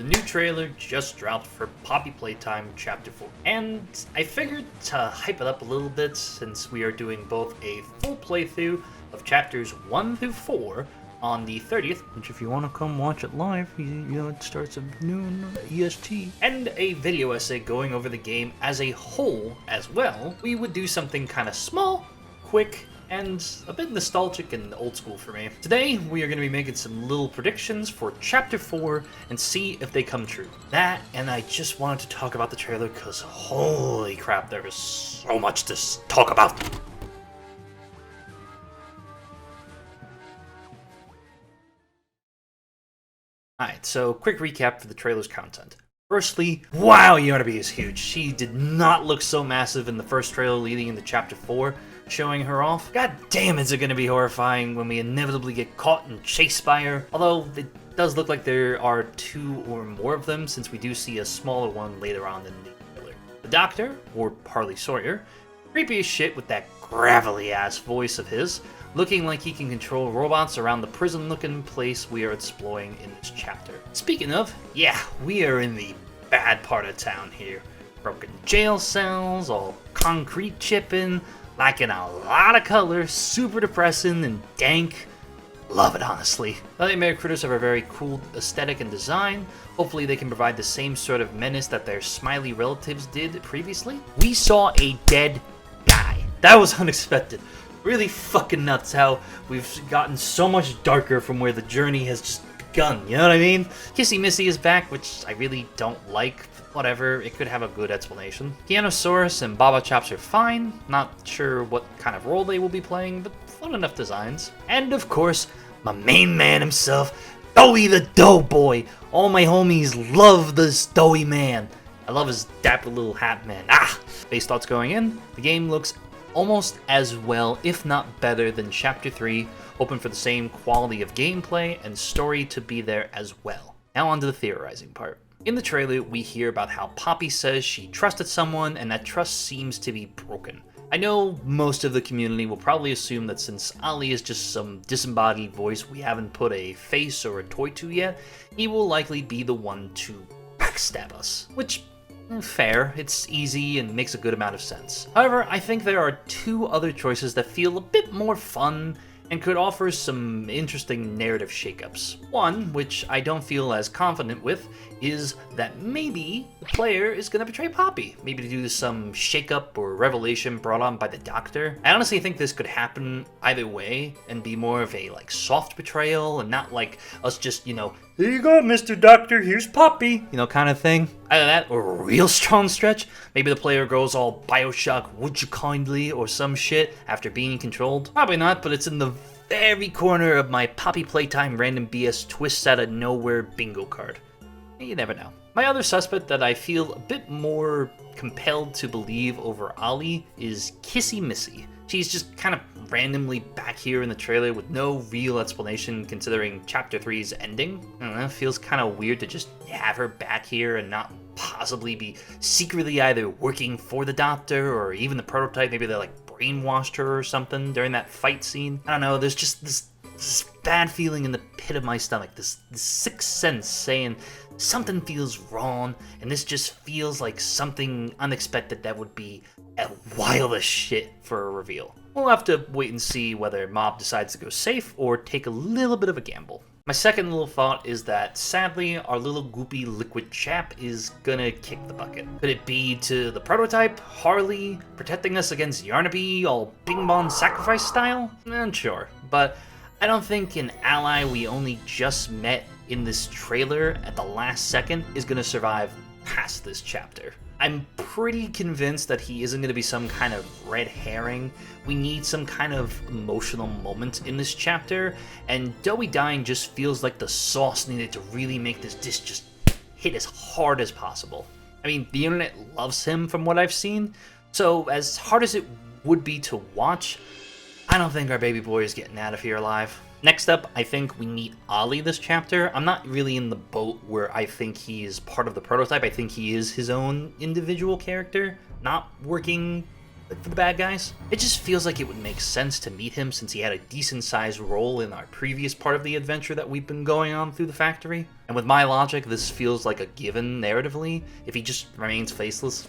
The new trailer just dropped for Poppy Playtime Chapter 4, and I figured to hype it up a little bit since we are doing both a full playthrough of chapters 1 through 4 on the 30th, which if you want to come watch it live, you know, it starts at noon EST, and a video essay going over the game as a whole as well. We would do something kind of small, quick, and a bit nostalgic and old school for me. Today, we are going to be making some little predictions for Chapter 4 and see if they come true. That, and I just wanted to talk about the trailer because holy crap, there is so much to talk about. Alright, so quick recap for the trailer's content. Firstly, wow, Yarnaby is huge. She did not look so massive in the first trailer leading into Chapter 4, showing her off. God damn, is it going to be horrifying when we inevitably get caught and chased by her. Although, it does look like there are 2 or more of them, since we do see a smaller one later on in the trailer. The Doctor, or Harley Sawyer, creepy as shit with that gravelly-ass voice of his, looking like he can control robots around the prison-looking place we are exploring in this chapter. Speaking of, yeah, we are in the bad part of town here. Broken jail cells, all concrete chipping, lacking a lot of color, super depressing and dank. Love it, honestly. The Nightmare Critters have a very cool aesthetic and design. Hopefully they can provide the same sort of menace that their smiley relatives did previously. We saw a dead guy. That was unexpected. Really fucking nuts how we've gotten so much darker from where the journey has just begun, you know what I mean? Kissy Missy is back, which I really don't like. Whatever, it could have a good explanation. Keanosaurus and Baba Chops are fine. Not sure what kind of role they will be playing, but fun enough designs. And of course, my main man himself, Doey the Doughboy. All my homies love this Doey man. I love his dapper little hat man. Base thoughts going in, the game looks almost as well, if not better, than Chapter 3, hoping for the same quality of gameplay and story to be there as well. Now on to the theorizing part. In the trailer, we hear about how Poppy says she trusted someone and that trust seems to be broken. I know most of the community will probably assume that since Ali is just some disembodied voice we haven't put a face or a toy to yet, he will likely be the one to backstab us, which fair, it's easy and makes a good amount of sense. However, I think there are 2 other choices that feel a bit more fun and could offer some interesting narrative shakeups. One, which I don't feel as confident with, is that maybe the player is going to betray Poppy. Maybe to do some shakeup or revelation brought on by the Doctor. I honestly think this could happen either way and be more of a soft betrayal and not like us just, you know, here you go, Mr. Doctor, here's Poppy, you know, kind of thing. Either that or a real strong stretch. Maybe the player goes all Bioshock, would you kindly, or some shit after being controlled. Probably not, but it's in the very corner of my Poppy Playtime random BS twists out of nowhere bingo card. You never know. My other suspect that I feel a bit more compelled to believe over Ali is Kissy Missy. She's just kind of randomly back here in the trailer with no real explanation considering Chapter 3's ending. I don't know, it feels kind of weird to just have her back here and not possibly be secretly either working for the Doctor or even the prototype. Maybe they brainwashed her or something during that fight scene. I don't know, there's just this bad feeling in the pit of my stomach, this sixth sense saying something feels wrong, and this just feels like something unexpected that would be a wild as shit for a reveal. We'll have to wait and see whether Mob decides to go safe or take a little bit of a gamble. My second little thought is that, sadly, our little goopy liquid chap is gonna kick the bucket. Could it be to the prototype, Harley, protecting us against Yarnaby, all Bing Bong sacrifice style? Sure, but I don't think an ally we only just met in this trailer at the last second is gonna survive past this chapter. I'm pretty convinced that he isn't going to be some kind of red herring. We need some kind of emotional moment in this chapter, and Doey dying just feels like the sauce needed to really make this disc just hit as hard as possible. I mean, the internet loves him from what I've seen, so as hard as it would be to watch, I don't think our baby boy is getting out of here alive. Next up, I think we meet Ali this chapter. I'm not really in the boat where I think he is part of the prototype. I think he is his own individual character, not working for the bad guys. It just feels like it would make sense to meet him since he had a decent sized role in our previous part of the adventure that we've been going on through the factory. And with my logic, this feels like a given narratively. If he just remains faceless,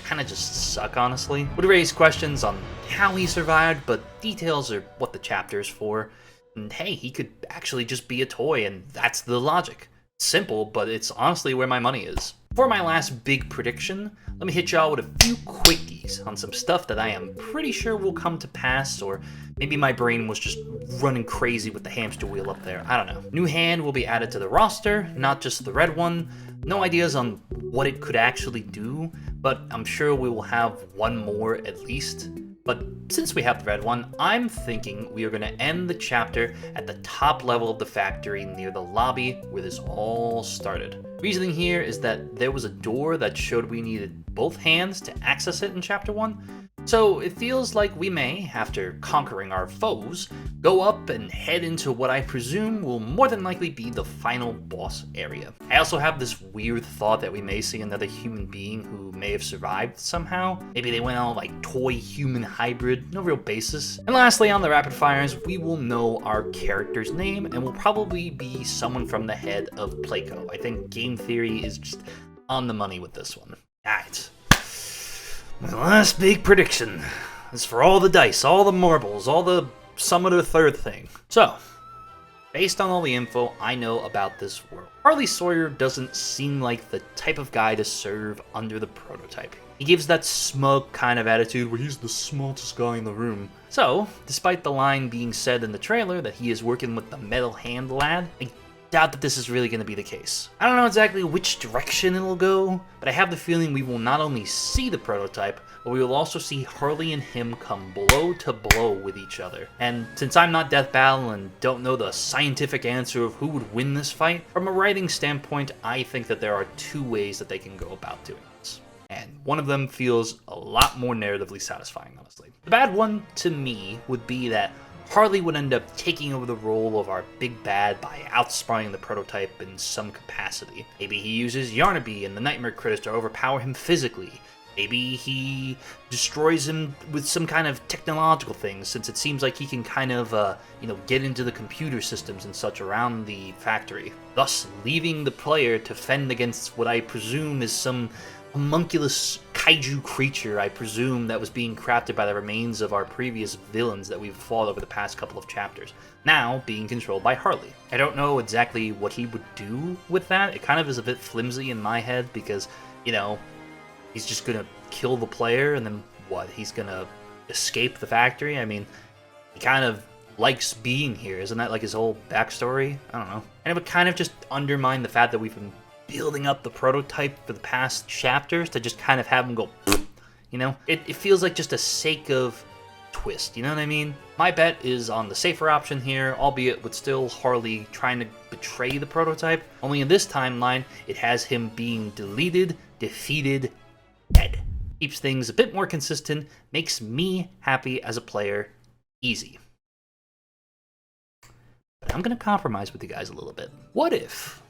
kinda just suck, honestly. Would raise questions on how he survived, but details are what the chapter's for. And hey, he could actually just be a toy, and that's the logic. Simple, but it's honestly where my money is. For my last big prediction, let me hit y'all with a few quickies on some stuff that I am pretty sure will come to pass, or maybe my brain was just running crazy with the hamster wheel up there. I don't know. New hand will be added to the roster, not just the red one. No ideas on what it could actually do, but I'm sure we will have one more at least. But since we have the red one, I'm thinking we are going to end the chapter at the top level of the factory near the lobby where this all started. Reasoning here is that there was a door that showed we needed both hands to access it in chapter 1, so it feels like we may, after conquering our foes, go up and head into what I presume will more than likely be the final boss area. I also have this weird thought that we may see another human being who may have survived somehow. Maybe they went all like toy-human hybrid, no real basis. And lastly, on the rapid fires, we will know our character's name and will probably be someone from the head of Playco. I think game theory is just on the money with this one. Alright. My last big prediction is for all the dice, all the marbles, all the sum of the third thing. So, based on all the info I know about this world, Harley Sawyer doesn't seem like the type of guy to serve under the prototype. He gives that smug kind of attitude where he's the smartest guy in the room. So, despite the line being said in the trailer that he is working with the metal hand lad, I doubt that this is really going to be the case. I don't know exactly which direction it'll go, but I have the feeling we will not only see the prototype, but we will also see Harley and him come blow to blow with each other. And since I'm not Death Battle and don't know the scientific answer of who would win this fight, from a writing standpoint, I think that there are two ways that they can go about doing this. And one of them feels a lot more narratively satisfying, honestly. The bad one, to me, would be that Harley would end up taking over the role of our big bad by outsmarting the prototype in some capacity. Maybe he uses Yarnaby and the Nightmare Critters to overpower him physically. Maybe he destroys him with some kind of technological thing, since it seems like he can kind of, get into the computer systems and such around the factory, thus leaving the player to fend against what I presume is some homunculus kaiju creature, I presume, that was being crafted by the remains of our previous villains that we've fought over the past couple of chapters, now being controlled by Harley. I don't know exactly what he would do with that. It kind of is a bit flimsy in my head because, he's just gonna kill the player and then what? He's gonna escape the factory? I mean, he kind of likes being here. Isn't that like his whole backstory? I don't know. And it would kind of just undermine the fact that we've been building up the prototype for the past chapters to just kind of have him go, It feels like just a sake of twist, you know what I mean? My bet is on the safer option here, albeit with still Harley trying to betray the prototype. Only in this timeline, it has him being deleted, defeated, dead. Keeps things a bit more consistent, makes me happy as a player, easy. But I'm gonna compromise with you guys a little bit. What if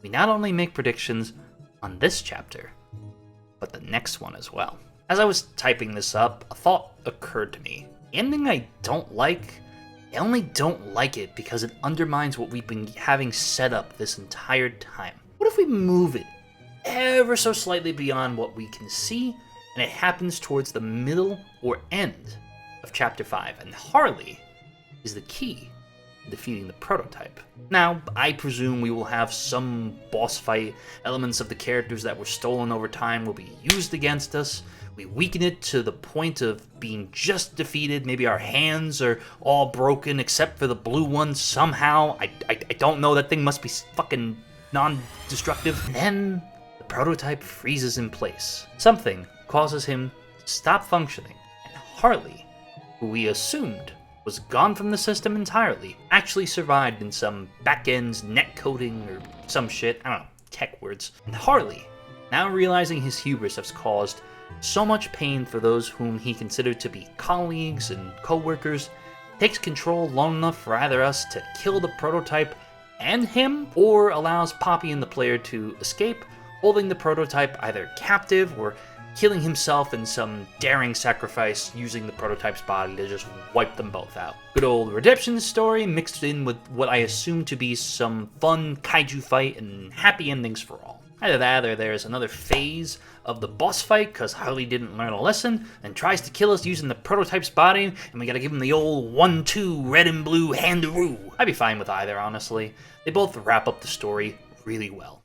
we not only make predictions on this chapter, but the next one as well? As I was typing this up, a thought occurred to me. The ending I don't like, I only don't like it because it undermines what we've been having set up this entire time. What if we move it ever so slightly beyond what we can see, and it happens towards the middle or end of chapter 5, and Harley is the key defeating the prototype. Now, I presume we will have some boss fight, elements of the characters that were stolen over time will be used against us. We weaken it to the point of being just defeated. Maybe our hands are all broken except for the blue one somehow. I don't know, that thing must be fucking non-destructive. And then the prototype freezes in place. Something causes him to stop functioning, and Harley, who we assumed was gone from the system entirely, actually survived in some back-end net coding or some shit, I don't know, tech words. And Harley, now realizing his hubris has caused so much pain for those whom he considered to be colleagues and co-workers, takes control long enough for either us to kill the prototype and him, or allows Poppy and the player to escape, holding the prototype either captive or killing himself in some daring sacrifice using the prototype's body to just wipe them both out. Good old redemption story mixed in with what I assume to be some fun kaiju fight and happy endings for all. Either that or there's another phase of the boss fight because Harley didn't learn a lesson and tries to kill us using the prototype's body, and we gotta give him the old 1-2 red and blue hand-a-roo. I'd be fine with either, honestly. They both wrap up the story really well.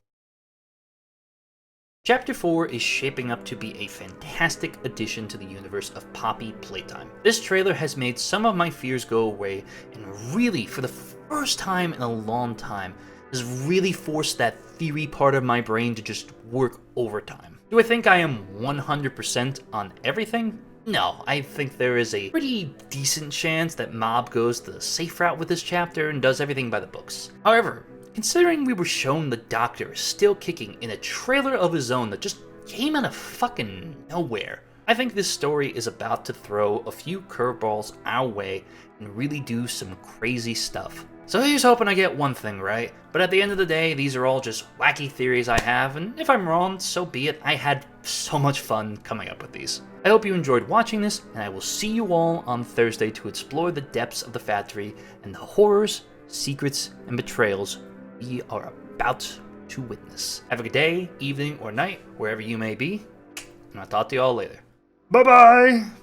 Chapter 4 is shaping up to be a fantastic addition to the universe of Poppy Playtime. This trailer has made some of my fears go away, and really, for the first time in a long time, has really forced that theory part of my brain to just work overtime. Do I think I am 100% on everything? No, I think there is a pretty decent chance that Mob goes the safe route with this chapter and does everything by the books. However, considering we were shown the Doctor still kicking in a trailer of his own that just came out of fucking nowhere, I think this story is about to throw a few curveballs our way and really do some crazy stuff. So here's hoping I get one thing right, but at the end of the day, these are all just wacky theories I have, and if I'm wrong, so be it. I had so much fun coming up with these. I hope you enjoyed watching this, and I will see you all on Thursday to explore the depths of the factory and the horrors, secrets, and betrayals we are about to witness. Have a good day, evening, or night, wherever you may be, and I'll talk to you all later. Bye-bye!